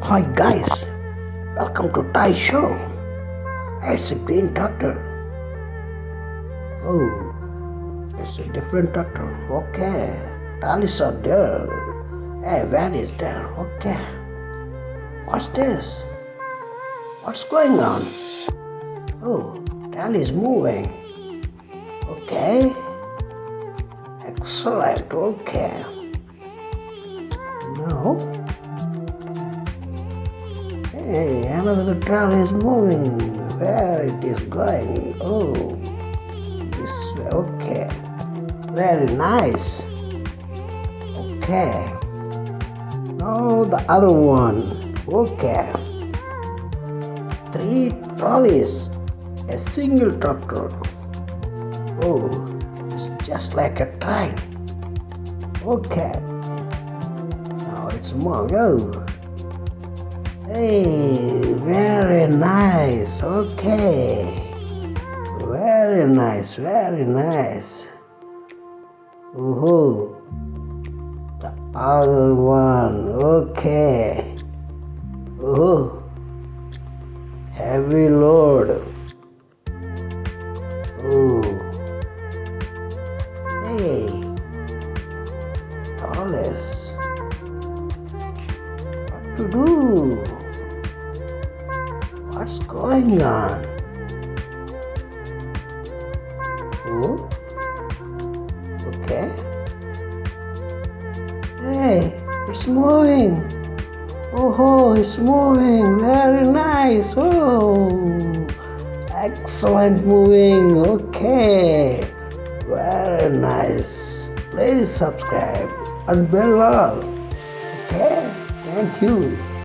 Hi guys, welcome to Thai Show. It's a green tractor. Oh, it's a different tractor. Okay, trolleys are there. Hey, van is there. Okay, what's this? What's going on? Oh, trolley is moving. Okay, excellent. Okay, now. Hey, another trolley is moving. Where it is going? Oh, this way. Okay. Very nice. Okay. Now the other one. Okay. 3 trolleys. A single tractor. Oh, it's just like a train. Okay. Now it's more. Oh. Hey, very nice. Okay. Very nice, very nice. Oh, the other one. Okay. Oh, heavy load. Oh, hey, Trollies. What to do? What's going on? Oh, okay. Hey, it's moving. Oh, it's moving. Very nice. Oh, excellent moving. Okay, very nice. Please subscribe and bell all. Okay, thank you.